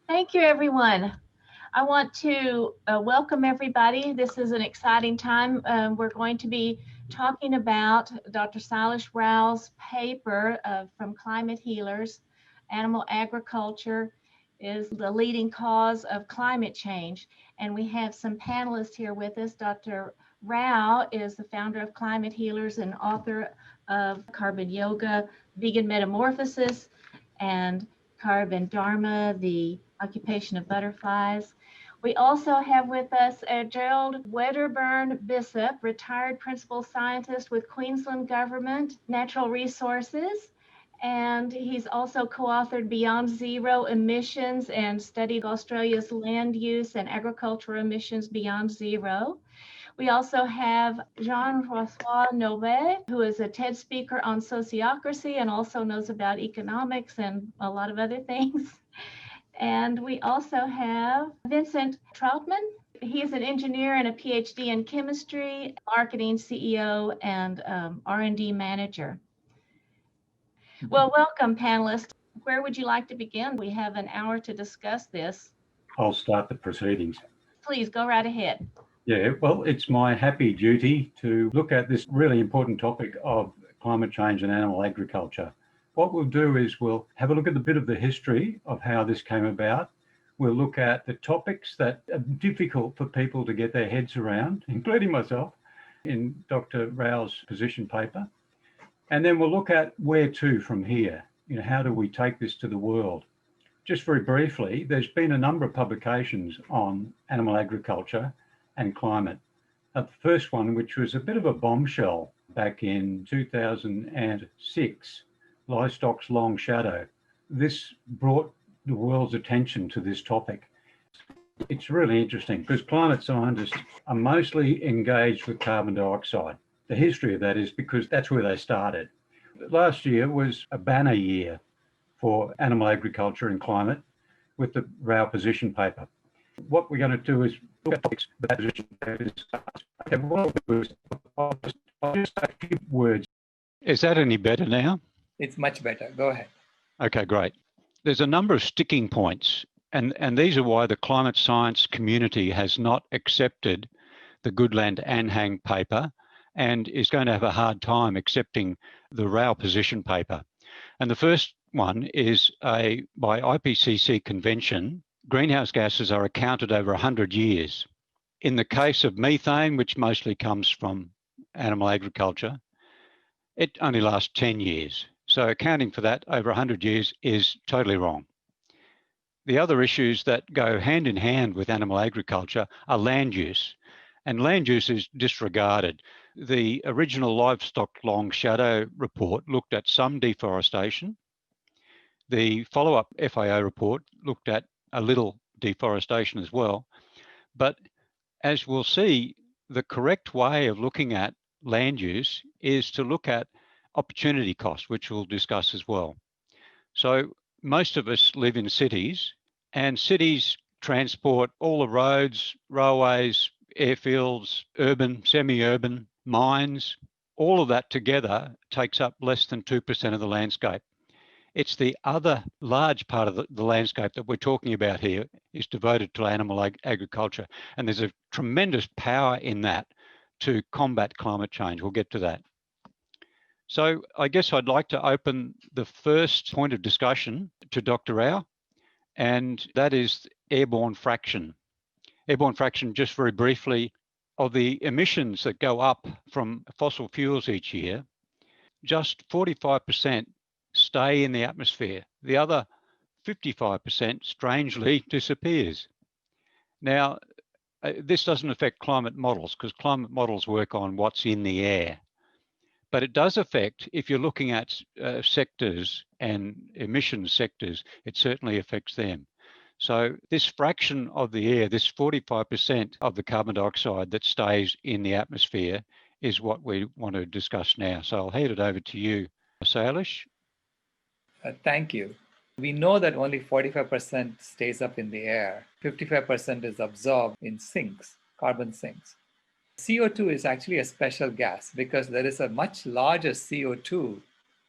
Thank you, everyone. I want to welcome everybody. This is an exciting time. We're going to be talking about Dr. Silas Rao's paper from Climate Healers. Animal agriculture is the leading cause of climate change. And we have some panelists here with us. Dr. Rao is the founder of Climate Healers and author of Carbon Yoga, Vegan Metamorphosis, and Carbon Dharma, the occupation of butterflies. We also have with us Gerald Wedderburn Bissop, retired principal scientist with Queensland Government Natural Resources. And he's also co-authored Beyond Zero Emissions and studied Australia's land use and agricultural emissions beyond zero. We also have Jean-François Nové, who is a TED speaker on sociocracy and also knows about economics and a lot of other things. And we also have Vincent Troutman. He is an engineer and a PhD in chemistry, marketing CEO, and R&D manager. Well, welcome, panelists. Where would you like to begin? We have an hour to discuss this. I'll start the proceedings. Please go right ahead. Yeah, well, it's my happy duty to look at this really important topic of climate change and animal agriculture. What we'll do is we'll have a look at a bit of the history of how this came about. We'll look at the topics that are difficult for people to get their heads around, including myself, in Dr. Rao's position paper. And then we'll look at where to from here. How do we take this to the world? Just very briefly, there's been a number of publications on animal agriculture and climate. The first one, which was a bit of a bombshell back in 2006, Livestock's Long Shadow. This brought the world's attention to this topic. It's really interesting because climate scientists are mostly engaged with carbon dioxide. The history of that is because that's where they started. Last year was a banner year for animal agriculture and climate with the Rao position paper. What we're going to do is look at topics that position paper discussed. Okay, what I'll do is I'll just say a few words. Is that any better now? It's much better. Go ahead. Okay, great. There's a number of sticking points, and these are why the climate science community has not accepted the Goodland Anhang paper and is going to have a hard time accepting the Rao position paper. And the first one is by IPCC convention, greenhouse gases are accounted over 100 years. In the case of methane, which mostly comes from animal agriculture, it only lasts 10 years. So accounting for that over 100 years is totally wrong. The other issues that go hand in hand with animal agriculture are land use, and land use is disregarded. The original Livestock Long Shadow report looked at some deforestation. The follow-up FAO report looked at a little deforestation as well. But as we'll see, the correct way of looking at land use is to look at opportunity cost, which we'll discuss as well. So most of us live in cities, and cities transport all the roads, railways, airfields, urban, semi-urban, mines. All of that together takes up less than 2% of the landscape. It's the other large part of the landscape that we're talking about here is devoted to animal agriculture. And there's a tremendous power in that to combat climate change. We'll get to that. So I guess I'd like to open the first point of discussion to Dr. Rao, and that is airborne fraction. Airborne fraction, just very briefly, of the emissions that go up from fossil fuels each year, just 45% stay in the atmosphere. The other 55% strangely disappears. Now, this doesn't affect climate models because climate models work on what's in the air. But it does affect, if you're looking at sectors and emission sectors, it certainly affects them. So this fraction of the air, this 45% of the carbon dioxide that stays in the atmosphere is what we want to discuss now. So I'll hand it over to you, Salish. Thank you. We know that only 45% stays up in the air. 55% is absorbed in sinks, carbon sinks. CO2 is actually a special gas because there is a much larger CO2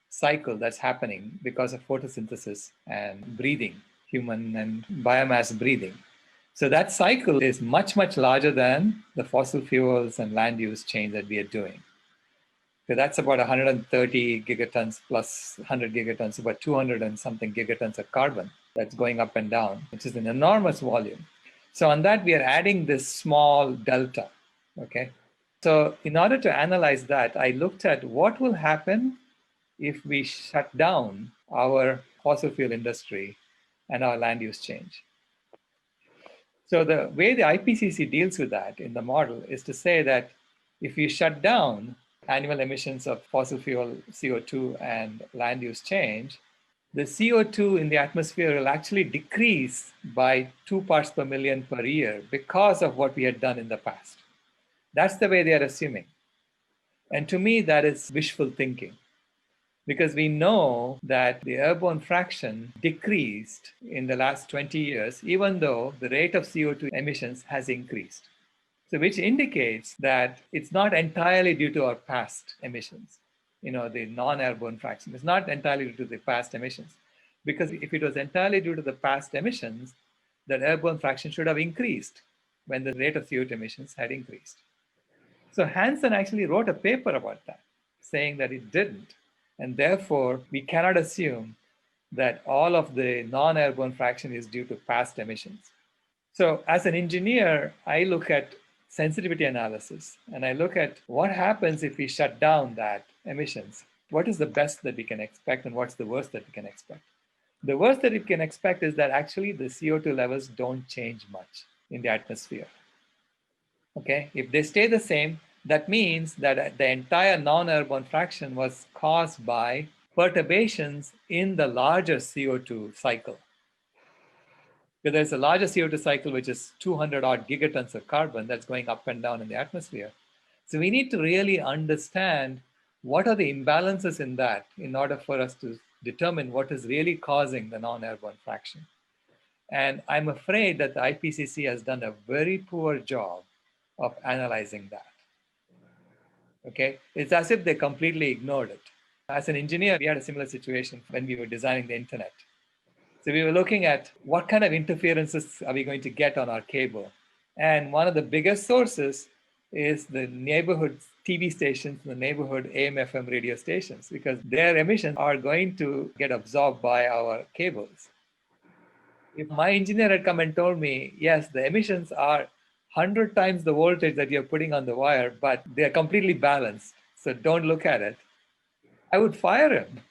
cycle that's happening because of photosynthesis and breathing. human and biomass breathing. So that cycle is much, much larger than the fossil fuels and land use change that we are doing. So that's about 130 gigatons plus 100 gigatons, about 200 and something gigatons of carbon that's going up and down, which is an enormous volume. So on that, we are adding this small delta, okay? So in order to analyze that, I looked at what will happen if we shut down our fossil fuel industry and our land use change. So the way the IPCC deals with that in the model is to say that if you shut down annual emissions of fossil fuel CO2 and land use change, the CO2 in the atmosphere will actually decrease by 2 parts per million per year because of what we had done in the past. That's the way they are assuming. And to me, that is wishful thinking, because we know that the airborne fraction decreased in the last 20 years, even though the rate of CO2 emissions has increased. So which indicates that it's not entirely due to our past emissions. The non-airborne fraction is not entirely due to the past emissions, because if it was entirely due to the past emissions, that airborne fraction should have increased when the rate of CO2 emissions had increased. So Hansen actually wrote a paper about that, saying that it didn't. And therefore, we cannot assume that all of the non-airborne fraction is due to past emissions. So as an engineer, I look at sensitivity analysis, and I look at what happens if we shut down that emissions. What is the best that we can expect, and what's the worst that we can expect? The worst that we can expect is that actually the CO2 levels don't change much in the atmosphere. Okay, if they stay the same, that means that the entire non-airborne fraction was caused by perturbations in the larger CO2 cycle. Because there's a larger CO2 cycle, which is 200 odd gigatons of carbon that's going up and down in the atmosphere. So we need to really understand what are the imbalances in that in order for us to determine what is really causing the non-airborne fraction. And I'm afraid that the IPCC has done a very poor job of analyzing that. Okay, it's as if they completely ignored it. As an engineer, we had a similar situation when we were designing the internet. So we were looking at what kind of interferences are we going to get on our cable. And one of the biggest sources is the neighborhood TV stations, the neighborhood AM/FM radio stations, because their emissions are going to get absorbed by our cables. If my engineer had come and told me, yes, the emissions are 100 times the voltage that you're putting on the wire, but they're completely balanced, so don't look at it, I would fire him.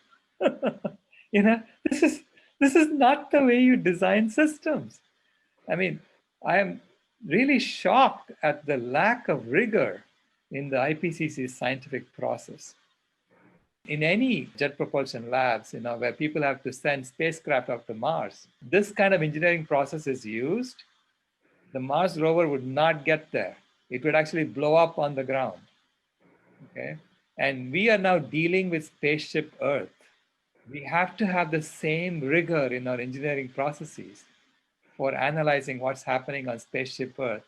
This is not the way you design systems. I mean, I am really shocked at the lack of rigor in the IPCC's scientific process. In any jet propulsion labs, where people have to send spacecraft up to Mars, this kind of engineering process is used. The Mars rover would not get there. It would actually blow up on the ground. Okay? And we are now dealing with spaceship Earth. We have to have the same rigor in our engineering processes for analyzing what's happening on spaceship Earth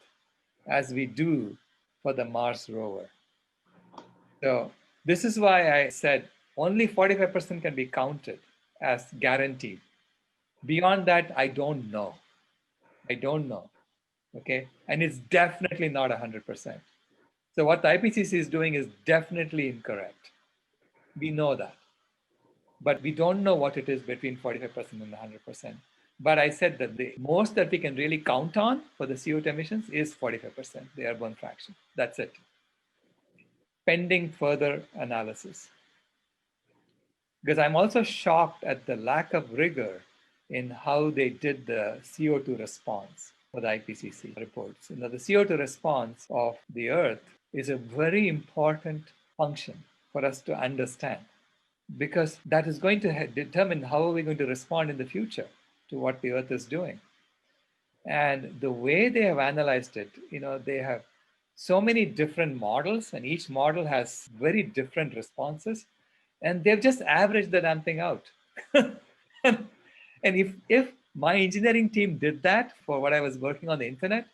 as we do for the Mars rover. So this is why I said only 45% can be counted as guaranteed. Beyond that, I don't know. Okay, and it's definitely not 100%. So what the IPCC is doing is definitely incorrect. We know that. But we don't know what it is between 45% and 100%. But I said that the most that we can really count on for the CO2 emissions is 45%, the airborne fraction. That's it. Pending further analysis. Because I'm also shocked at the lack of rigor in how they did the CO2 response for the IPCC reports. The CO2 response of the Earth is a very important function for us to understand, because that is going to determine how are we going to respond in the future to what the Earth is doing. And the way they have analyzed it, they have so many different models, and each model has very different responses, and they've just averaged the damn thing out. And if my engineering team did that for what I was working on the internet,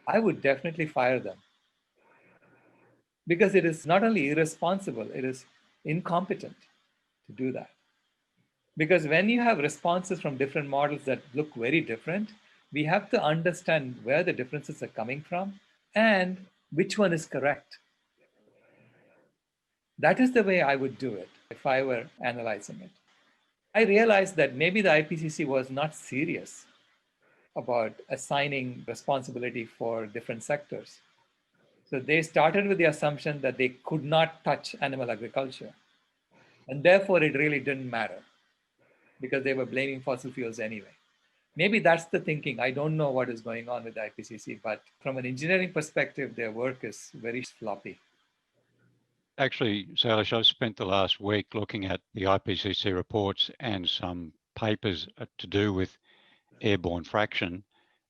I would definitely fire them. Because it is not only irresponsible, it is incompetent to do that. Because when you have responses from different models that look very different, we have to understand where the differences are coming from and which one is correct. That is the way I would do it if I were analyzing it. I realized that maybe the IPCC was not serious about assigning responsibility for different sectors. So they started with the assumption that they could not touch animal agriculture. And therefore, it really didn't matter because they were blaming fossil fuels anyway. Maybe that's the thinking. I don't know what is going on with the IPCC, but from an engineering perspective, their work is very floppy. Actually, Salish, I've spent the last week looking at the IPCC reports and some papers to do with airborne fraction,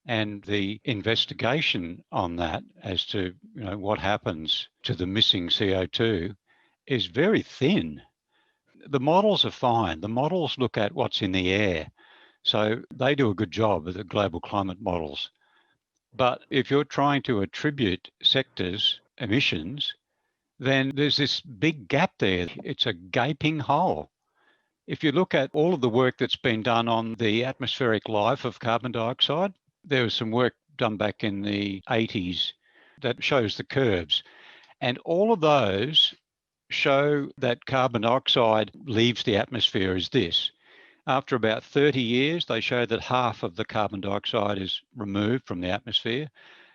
and the investigation on that as to what happens to the missing CO2 is very thin. The models are fine. The models look at what's in the air. So they do a good job with the global climate models. But if you're trying to attribute sectors' emissions, then there's this big gap there. It's a gaping hole. If you look at all of the work that's been done on the atmospheric life of carbon dioxide, there was some work done back in the 80s that shows the curves. And all of those show that carbon dioxide leaves the atmosphere as this. After about 30 years, they show that half of the carbon dioxide is removed from the atmosphere.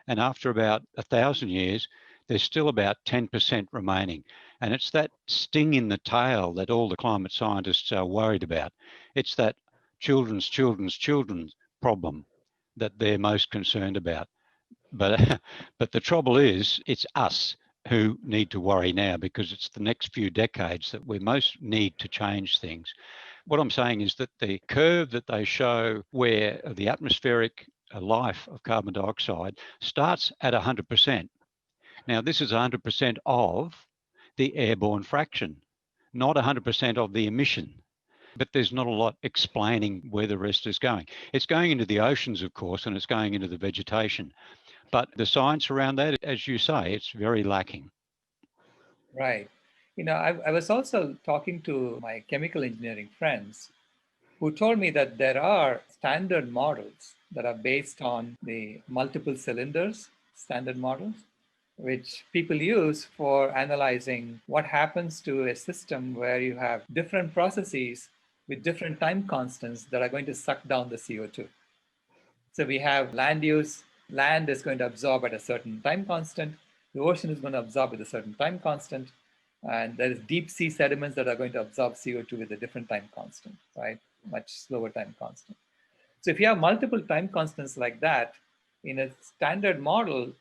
And after about 1,000 years, there's still about 10% remaining. And it's that sting in the tail that all the climate scientists are worried about. It's that children's problem that they're most concerned about. But the trouble is, it's us who need to worry now, because it's the next few decades that we most need to change things. What I'm saying is that the curve that they show where the atmospheric life of carbon dioxide starts at 100%. Now, this is 100% of the airborne fraction, not 100% of the emission. But there's not a lot explaining where the rest is going. It's going into the oceans, of course, and it's going into the vegetation. But the science around that, as you say, it's very lacking. Right. I was also talking to my chemical engineering friends who told me that there are standard models that are based on the multiple cylinders standard models, which people use for analyzing what happens to a system where you have different processes with different time constants that are going to suck down the CO2. So we have land use. Land is going to absorb at a certain time constant. The ocean is going to absorb with a certain time constant. And there is deep sea sediments that are going to absorb CO2 with a different time constant, right? Much slower time constant. So if you have multiple time constants like that, in a standard model,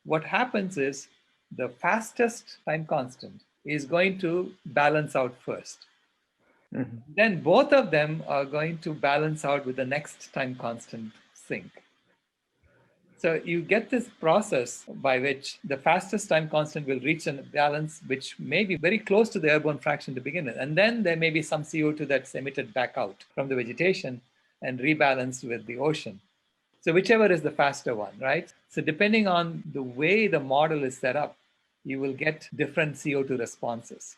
what happens is the fastest time constant is going to balance out first. Mm-hmm. Then both of them are going to balance out with the next time constant sink. So you get this process by which the fastest time constant will reach a balance which may be very close to the airborne fraction to begin with. And then there may be some CO2 that's emitted back out from the vegetation and rebalanced with the ocean. So whichever is the faster one, right? So depending on the way the model is set up, you will get different CO2 responses.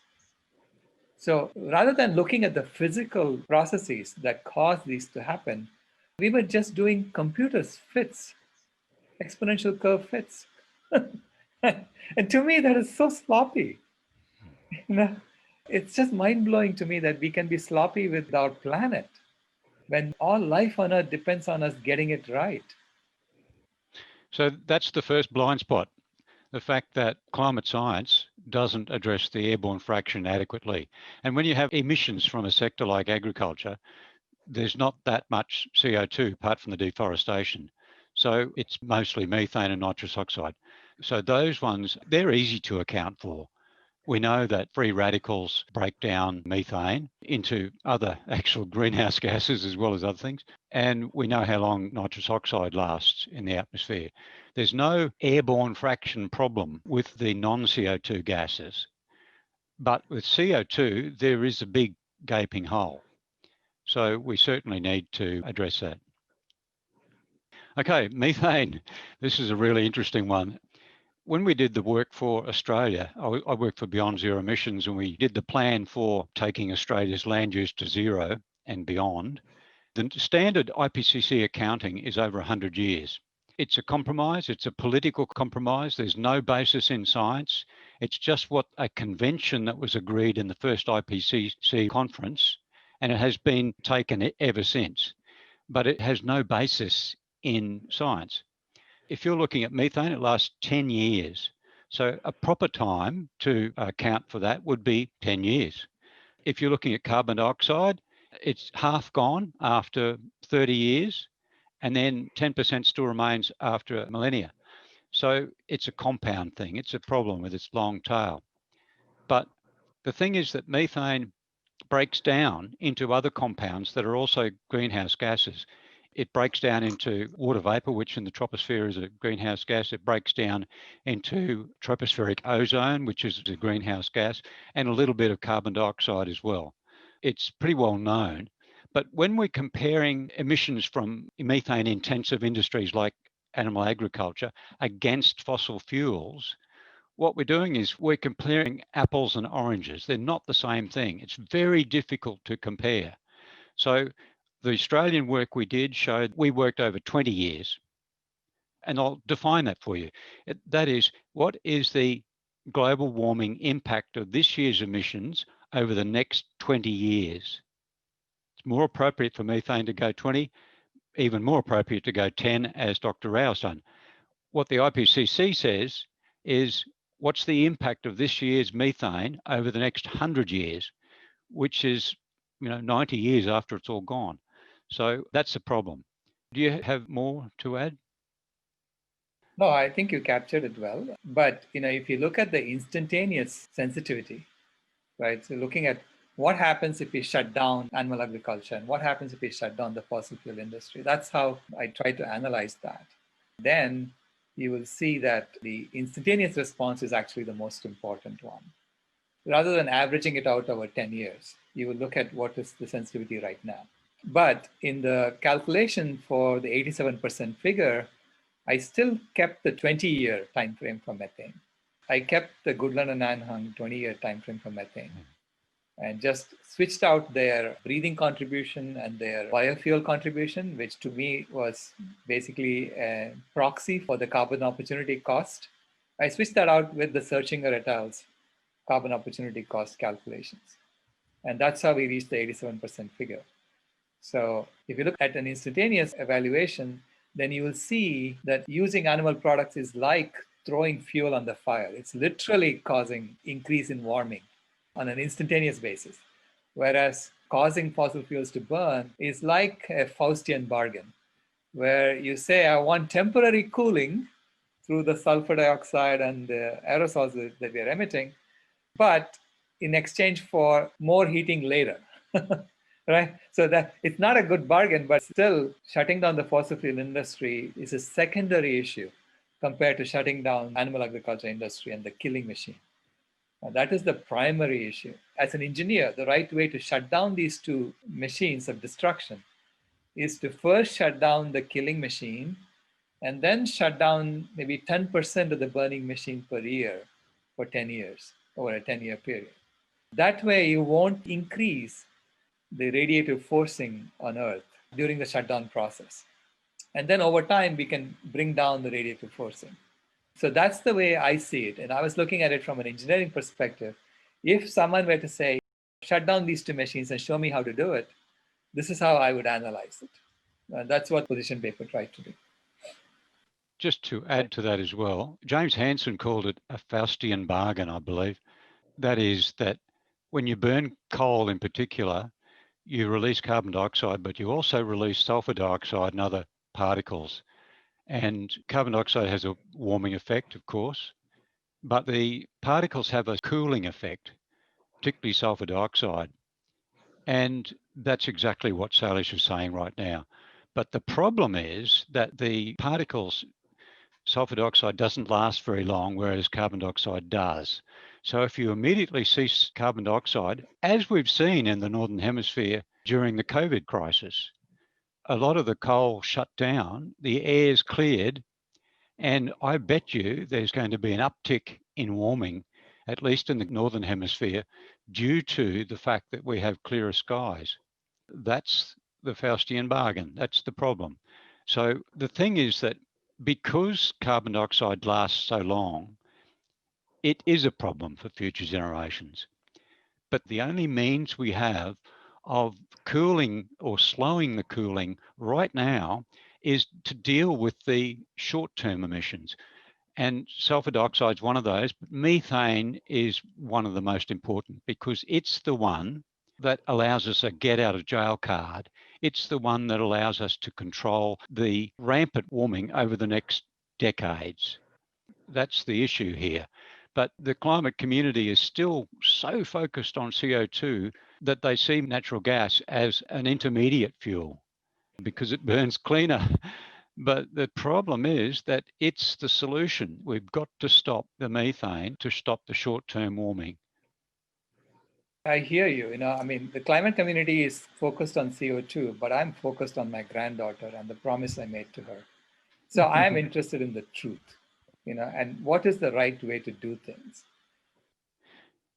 So rather than looking at the physical processes that cause these to happen, we were just doing computers fits, exponential curve fits. And to me, that is so sloppy. It's just mind-blowing to me that we can be sloppy with our planet when all life on Earth depends on us getting it right. So that's the first blind spot, the fact that climate science doesn't address the airborne fraction adequately. And when you have emissions from a sector like agriculture, there's not that much CO2 apart from the deforestation. So it's mostly methane and nitrous oxide. So those ones, they're easy to account for. We know that free radicals break down methane into other actual greenhouse gases as well as other things. And we know how long nitrous oxide lasts in the atmosphere. There's no airborne fraction problem with the non-CO2 gases. But with CO2, there is a big gaping hole. So we certainly need to address that. Okay, methane. This is a really interesting one. When we did the work for Australia, I worked for Beyond Zero Emissions, and we did the plan for taking Australia's land use to zero and beyond. The standard IPCC accounting is over 100 years. It's a compromise. It's a political compromise. There's no basis in science. It's just what a convention that was agreed in the first IPCC conference, and it has been taken ever since. But it has no basis in science. If you're looking at methane, it lasts 10 years. So a proper time to account for that would be 10 years. If you're looking at carbon dioxide, it's half gone after 30 years, and then 10% still remains after a millennia. So it's a compound thing. It's a problem with its long tail. But the thing is that methane breaks down into other compounds that are also greenhouse gases. It breaks down into water vapor, which in the troposphere is a greenhouse gas. It breaks down into tropospheric ozone, which is a greenhouse gas, and a little bit of carbon dioxide as well. It's pretty well known. But when we're comparing emissions from methane intensive industries like animal agriculture against fossil fuels, what we're doing is we're comparing apples and oranges. They're not the same thing. It's very difficult to compare. So the Australian work we did showed we worked over 20 years. And I'll define that for you. That is, what is the global warming impact of this year's emissions over the next 20 years? It's more appropriate for methane to go 20, even more appropriate to go 10, as Dr. Rao's done. What the IPCC says is, what's the impact of this year's methane over the next 100 years, which is 90 years after it's all gone. So that's the problem. Do you have more to add? No, I think you captured it well. But if you look at the instantaneous sensitivity, right? So looking at what happens if we shut down animal agriculture and what happens if we shut down the fossil fuel industry. That's how I try to analyze that. Then you will see that the instantaneous response is actually the most important one. Rather than averaging it out over 10 years, you will look at what is the sensitivity right now. But in the calculation for the 87% figure, I still kept the 20-year time frame for methane. I kept the Goodland and Anhang 20-year time frame for methane and just switched out their breathing contribution and their biofuel contribution, which to me was basically a proxy for the carbon opportunity cost. I switched that out with the Searchinger et al.'s carbon opportunity cost calculations. And that's how we reached the 87% figure. So if you look at an instantaneous evaluation, then you will see that using animal products is like throwing fuel on the fire. It's literally causing increase in warming on an instantaneous basis. Whereas causing fossil fuels to burn is like a Faustian bargain, where you say, I want temporary cooling through the sulfur dioxide and the aerosols that we are emitting, but in exchange for more heating later. Right? So that it's not a good bargain, but still shutting down the fossil fuel industry is a secondary issue compared to shutting down animal agriculture industry and the killing machine. Now, that is the primary issue. As an engineer, the right way to shut down these two machines of destruction is to first shut down the killing machine and then shut down maybe 10% of the burning machine per year for 10 years, over a 10-year period. That way you won't increase the radiative forcing on Earth during the shutdown process. And then over time, we can bring down the radiative forcing. So that's the way I see it. And I was looking at it from an engineering perspective. If someone were to say, shut down these two machines and show me how to do it, this is how I would analyze it. And that's what position paper tried to do. Just to add to that as well, James Hansen called it a Faustian bargain, I believe. That is that when you burn coal in particular, you release carbon dioxide, but you also release sulfur dioxide and other particles. And carbon dioxide has a warming effect, of course, but the particles have a cooling effect, particularly sulfur dioxide. And that's exactly what Salish is saying right now. But the problem is that the particles, sulfur dioxide doesn't last very long, whereas carbon dioxide does. So if you immediately cease carbon dioxide, as we've seen in the Northern Hemisphere during the COVID crisis, a lot of the coal shut down, the air's cleared, and I bet you there's going to be an uptick in warming, at least in the Northern Hemisphere, due to the fact that we have clearer skies. That's the Faustian bargain. That's the problem. So the thing is that because carbon dioxide lasts so long, it is a problem for future generations. But the only means we have of cooling or slowing the cooling right now is to deal with the short-term emissions. And sulfur dioxide is one of those, but methane is one of the most important because it's the one that allows us a get out of jail card. It's the one that allows us to control the rampant warming over the next decades. That's the issue here. But the climate community is still so focused on CO2 that they see natural gas as an intermediate fuel because it burns cleaner. But the problem is that it's the solution. We've got to stop the methane to stop the short-term warming. I hear you. I mean, the climate community is focused on CO2, but I'm focused on my granddaughter and the promise I made to her. So I am interested in the truth, and what is the right way to do things.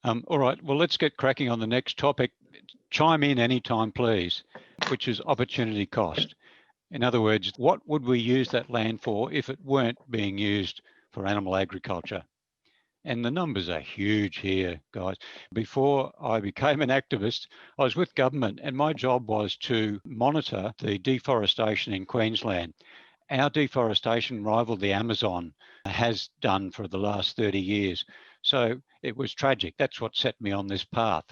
All right, well, let's get cracking on the next topic. Chime in anytime, please, which is opportunity cost. In other words, what would we use that land for if it weren't being used for animal agriculture? And the numbers are huge here, guys. Before I became an activist, I was with government and my job was to monitor the deforestation in Queensland. Our deforestation rivaled the Amazon has done for the last 30 years. So it was tragic. That's what set me on this path.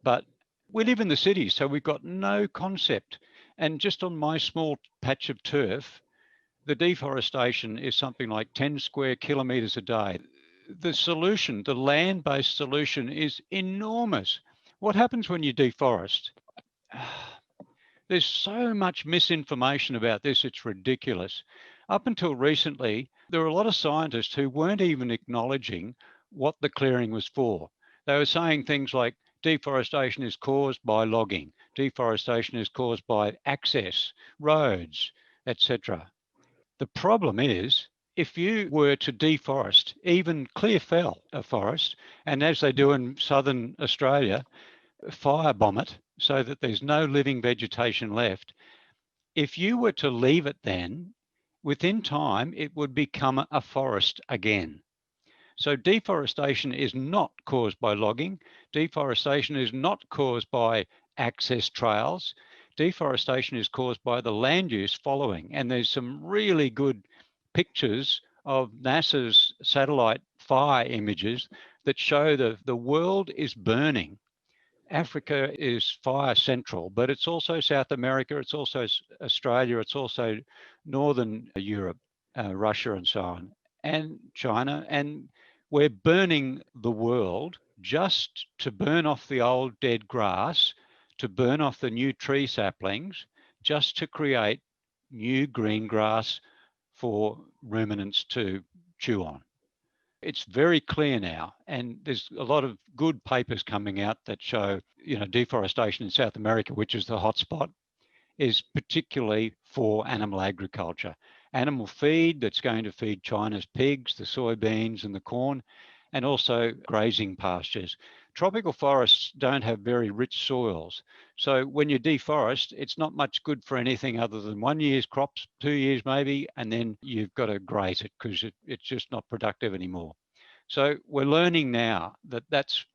But we live in the city, so we've got no concept. And just on my small patch of turf, the deforestation is something like 10 square kilometres a day. The solution, the land-based solution, is enormous. What happens when you deforest? There's so much misinformation about this, it's ridiculous. Up until recently, there were a lot of scientists who weren't even acknowledging what the clearing was for. They were saying things like deforestation is caused by logging, deforestation is caused by access, roads, etc. The problem is, if you were to deforest, even clear fell a forest, and as they do in southern Australia, firebomb it so that there's no living vegetation left, if you were to leave it then, within time, it would become a forest again. So deforestation is not caused by logging. Deforestation is not caused by access trails. Deforestation is caused by the land use following. And there's some really good pictures of NASA's satellite fire images that show the world is burning. Africa is fire central, but it's also South America, it's also Australia, it's also Northern Europe, Russia and so on, and China. And we're burning the world just to burn off the old dead grass, to burn off the new tree saplings, just to create new green grass for ruminants to chew on. It's very clear now, and there's a lot of good papers coming out that show, deforestation in South America, which is the hotspot, is particularly for animal agriculture. Animal feed that's going to feed China's pigs, the soybeans and the corn, and also grazing pastures. Tropical forests don't have very rich soils. So when you deforest, it's not much good for anything other than 1 year's crops, 2 years maybe, and then you've got to grate it because it's just not productive anymore. So we're learning now that that's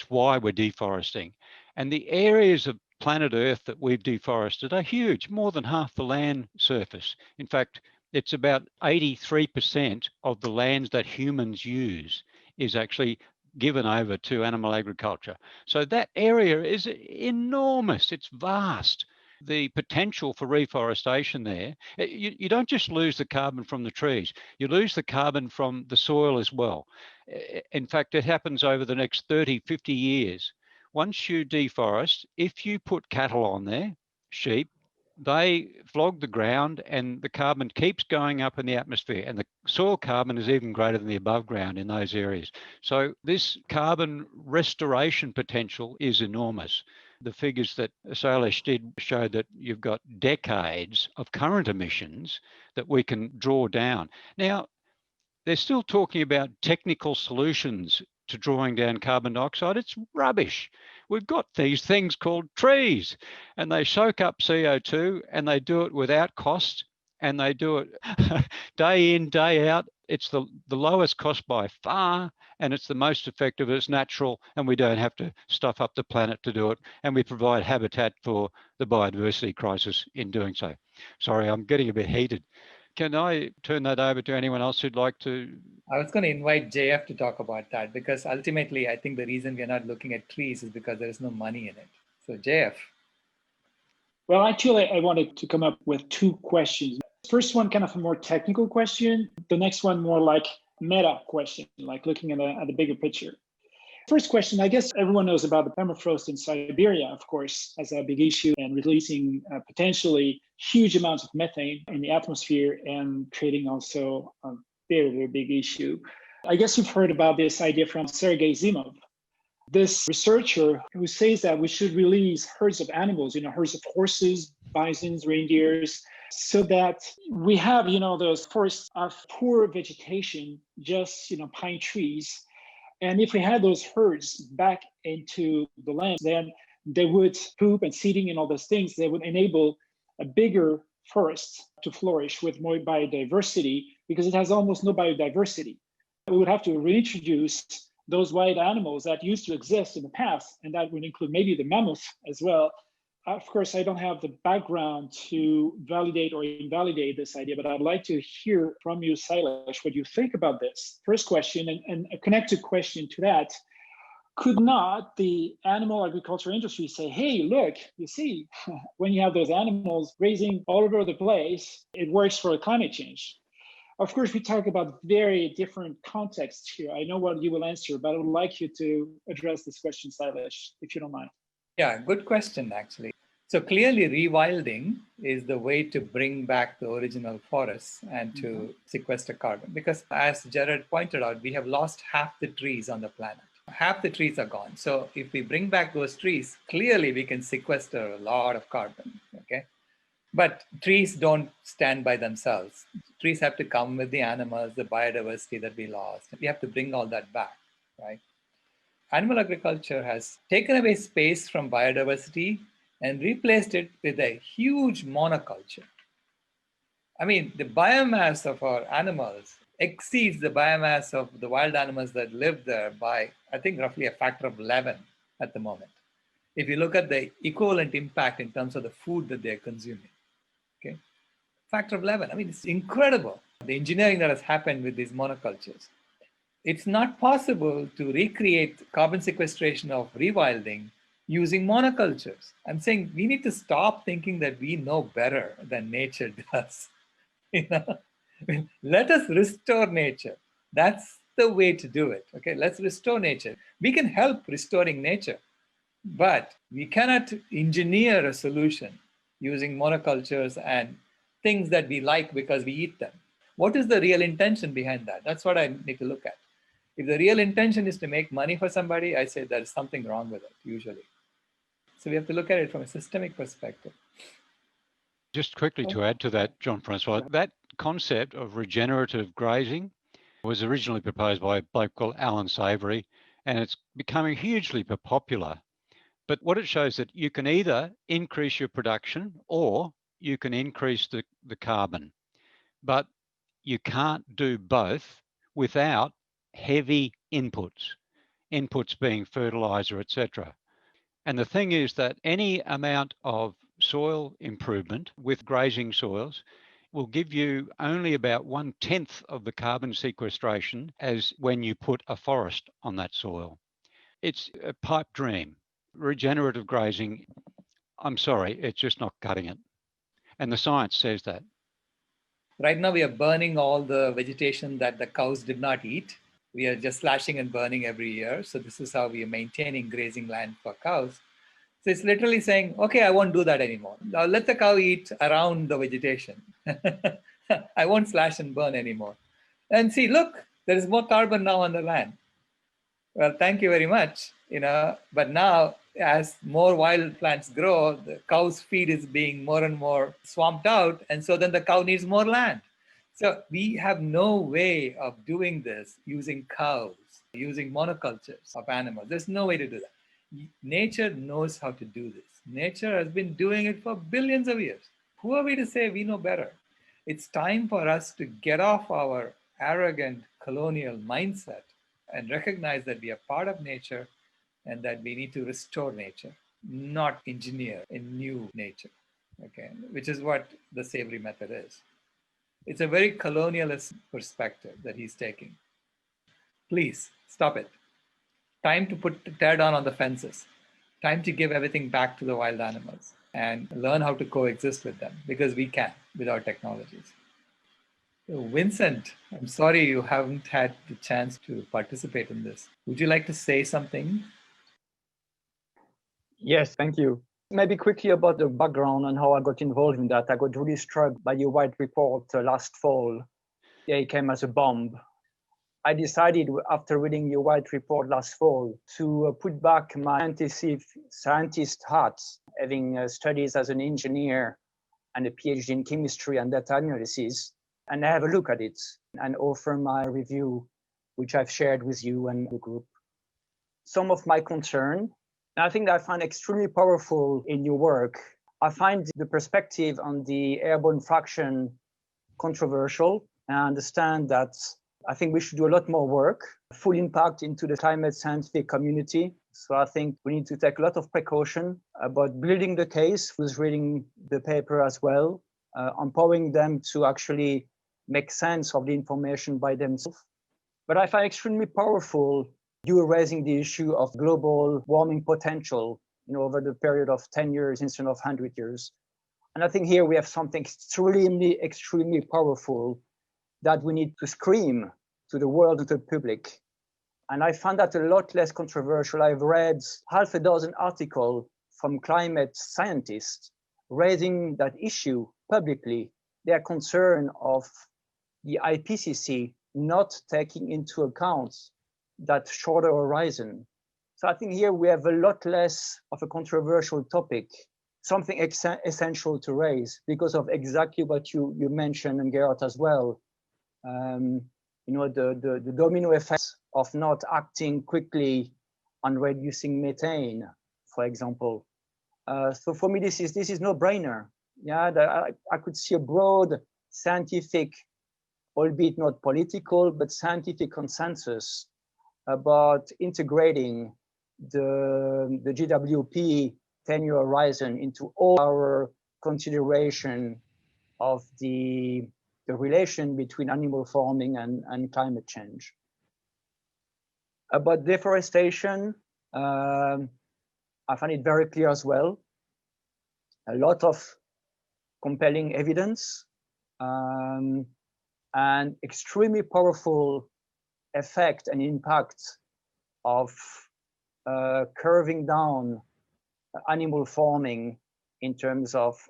why we're deforesting. And the areas of planet Earth that we've deforested are huge, more than half the land surface. In fact, it's about 83% of the lands that humans use is actually given over to animal agriculture. So that area is enormous, it's vast. The potential for reforestation there, you don't just lose the carbon from the trees, you lose the carbon from the soil as well. In fact, it happens over the next 30, 50 years. Once you deforest, if you put cattle on there, sheep, they flog the ground and the carbon keeps going up in the atmosphere, and the soil carbon is even greater than the above ground in those areas. So this carbon restoration potential is enormous. The figures that Sailesh did show that you've got decades of current emissions that we can draw down. Now, they're still talking about technical solutions to drawing down carbon dioxide. It's rubbish. we've got these things called trees, and they soak up CO2, and they do it without cost, and they do it day in, day out. It's the lowest cost by far, and it's the most effective. It's natural, and we don't have to stuff up the planet to do it, and we provide habitat for the biodiversity crisis in doing so. Sorry, I'm getting a bit heated. Can I turn that over to anyone else who'd like to? I was going to invite JF to talk about that, because ultimately I think the reason we're not looking at trees is because there is no money in it. So JF. Well, actually, I wanted to come up with two questions. First one, kind of a more technical question. The next one, more like meta question, like looking at the bigger picture. First question, I guess everyone knows about the permafrost in Siberia, of course, as a big issue and releasing potentially huge amounts of methane in the atmosphere and creating also a very, very big issue. I guess you've heard about this idea from Sergei Zimov, this researcher who says that we should release herds of animals, herds of horses, bisons, reindeers, so that we have, those forests of poor vegetation, just, pine trees. And if we had those herds back into the land, then they would poop and seeding and all those things. They would enable a bigger forest to flourish with more biodiversity, because it has almost no biodiversity. We would have to reintroduce those wild animals that used to exist in the past, and that would include maybe the mammoth as well. Of course, I don't have the background to validate or invalidate this idea, but I'd like to hear from you, Sailesh, what you think about this. First question, and a connected question to that. Could not the animal agriculture industry say, hey, look, you see, when you have those animals grazing all over the place, it works for climate change? Of course, we talk about very different contexts here. I know what you will answer, but I would like you to address this question, Sailesh, if you don't mind. Yeah, good question, actually. So clearly rewilding is the way to bring back the original forests and to sequester carbon. Because as Jared pointed out, we have lost half the trees on the planet. Half the trees are gone. So if we bring back those trees, clearly we can sequester a lot of carbon, okay? But trees don't stand by themselves. Trees have to come with the animals, the biodiversity that we lost. We have to bring all that back, right? Animal agriculture has taken away space from biodiversity and replaced it with a huge monoculture. I mean, the biomass of our animals exceeds the biomass of the wild animals that live there by, I think, roughly a factor of 11 at the moment. If you look at the equivalent impact in terms of the food that they're consuming, okay? Factor of 11. I mean, it's incredible, the engineering that has happened with these monocultures. It's not possible to recreate carbon sequestration of rewilding using monocultures. I'm saying we need to stop thinking that we know better than nature does. Let us restore nature. That's the way to do it. Okay, let's restore nature. We can help restoring nature, but we cannot engineer a solution using monocultures and things that we like because we eat them. What is the real intention behind that? That's what I need to look at. If the real intention is to make money for somebody, I say there's something wrong with it, usually. So we have to look at it from a systemic perspective. Just quickly to add to that, Jean-Francois, that concept of regenerative grazing was originally proposed by a bloke called Alan Savory, and it's becoming hugely popular. But what it shows that you can either increase your production or you can increase the carbon, but you can't do both without heavy inputs being fertilizer, etc. And the thing is that any amount of soil improvement with grazing soils will give you only about 1/10 of the carbon sequestration as when you put a forest on that soil. It's a pipe dream. Regenerative grazing, I'm sorry, it's just not cutting it. And the science says that. Right now we are burning all the vegetation that the cows did not eat. We are just slashing and burning every year. So this is how we are maintaining grazing land for cows. So it's literally saying, okay, I won't do that anymore. Now let the cow eat around the vegetation. I won't slash and burn anymore. And see, look, there is more carbon now on the land. Well, thank you very much. But now as more wild plants grow, the cow's feed is being more and more swamped out. And so then the cow needs more land. So we have no way of doing this using cows, using monocultures of animals. There's no way to do that. Nature knows how to do this. Nature has been doing it for billions of years. Who are we to say we know better? It's time for us to get off our arrogant colonial mindset and recognize that we are part of nature and that we need to restore nature, not engineer a new nature, okay? Which is what the Savory method is. It's a very colonialist perspective that he's taking. Please stop it. Time to tear down on the fences. Time to give everything back to the wild animals and learn how to coexist with them, because we can with our technologies. So Vincent, I'm sorry you haven't had the chance to participate in this. Would you like to say something? Yes, thank you. Maybe quickly about the background and how I got involved in that. I got really struck by your white report last fall. Yeah, it came as a bomb. I decided after reading your white report last fall to put back my scientist hat, having studies as an engineer and a PhD in chemistry and data analysis, and have a look at it and offer my review, which I've shared with you and the group. Some of my concern, and I think that I find extremely powerful in your work. I find the perspective on the airborne fraction controversial, and I understand that I think we should do a lot more work, full impact into the climate scientific community. So I think we need to take a lot of precaution about building the case, who's reading the paper as well, empowering them to actually make sense of the information by themselves. But I find extremely powerful you are raising the issue of global warming potential, over the period of 10 years instead of 100 years. And I think here we have something extremely powerful that we need to scream to the world, to the public. And I find that a lot less controversial. I've read half a dozen articles from climate scientists raising that issue publicly. Their concern of the IPCC not taking into account that shorter horizon. So I think here we have a lot less of a controversial topic, something essential to raise because of exactly what you mentioned, and Gerard as well. The domino effect of not acting quickly on reducing methane, for example. So for me, this is no brainer. Yeah, I could see a broad scientific, albeit not political, but scientific consensus about integrating the GWP 10-year horizon into all our consideration of the relation between animal farming and climate change. About deforestation, I find it very clear as well. A lot of compelling evidence and extremely powerful effect and impact of curving down animal farming in terms of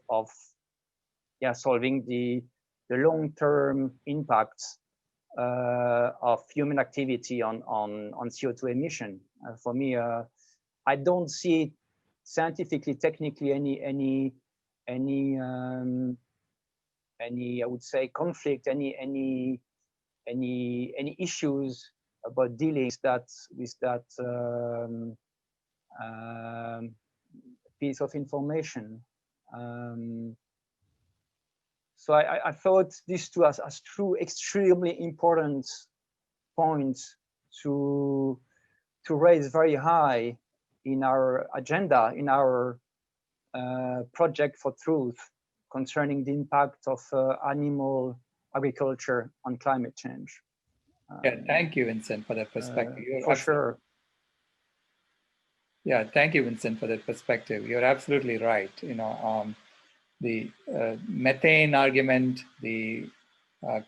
solving the long-term impacts of human activity on CO2 emission. For me, I don't see scientifically, technically any I would say conflict, any issues about dealing with that piece of information. So I thought these two as two extremely important points to raise very high in our agenda, in our project for truth concerning the impact of animal agriculture on climate change. Yeah, thank you, Vincent, for that perspective. For sure. Yeah, thank you, Vincent, for that perspective. You're absolutely right. The methane argument, the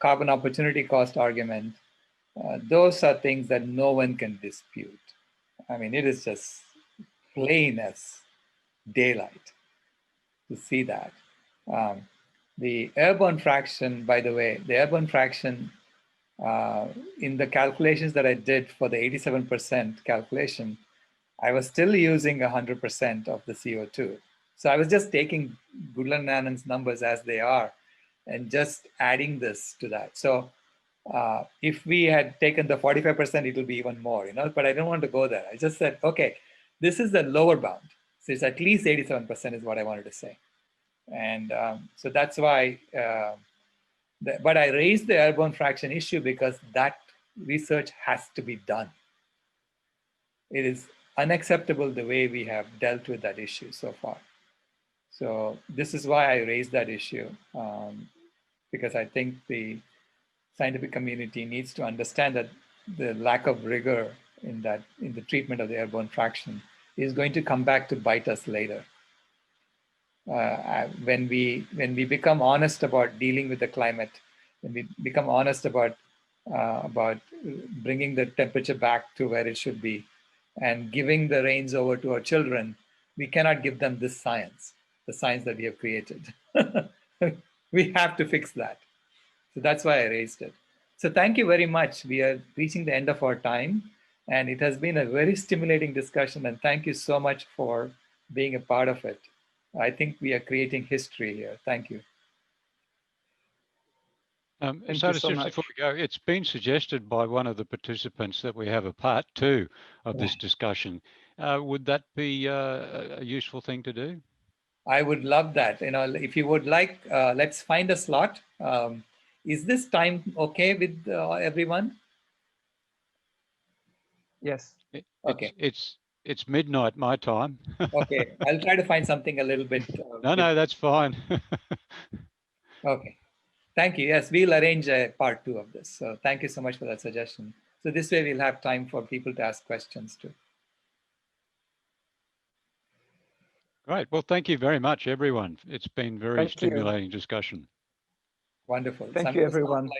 carbon opportunity cost argument, those are things that no one can dispute. I mean, it is just plain as daylight to see that. The airborne fraction, by the way, the airborne fraction in the calculations that I did for the 87% calculation, I was still using 100% of the CO2. So I was just taking Goodland Annan's numbers as they are and just adding this to that. So if we had taken the 45%, it will be even more, but I don't want to go there. I just said, okay, This is the lower bound. So it's at least 87% is what I wanted to say. And so that's why, but I raised the airborne fraction issue because that research has to be done. It is unacceptable the way we have dealt with that issue so far. So this is why I raised that issue, because I think the scientific community needs to understand that the lack of rigor in the treatment of the airborne fraction is going to come back to bite us later. When we become honest about dealing with the climate, when we become honest about bringing the temperature back to where it should be, and giving the reins over to our children, we cannot give them this science, the science that we have created. We have to fix that. So that's why I raised it. So thank you very much. We are reaching the end of our time, and it has been a very stimulating discussion, and thank you so much for being a part of it. I think we are creating history here. Thank you. Thank So you so much. before we go, it's been suggested by one of the participants that we have a part 2 of this discussion. Would that be a useful thing to do? I would love that. If you would like, let's find a slot. Is this time okay with everyone? Yes. Okay. It's midnight my time. Okay, I'll try to find something a little bit. No, that's fine. Okay. Thank you. Yes, we'll arrange a part 2 of this. So thank you so much for that suggestion. So this way we'll have time for people to ask questions too. Great. Well, thank you very much, everyone. It's been very Thank you. stimulating discussion. Wonderful. Thank you, everyone.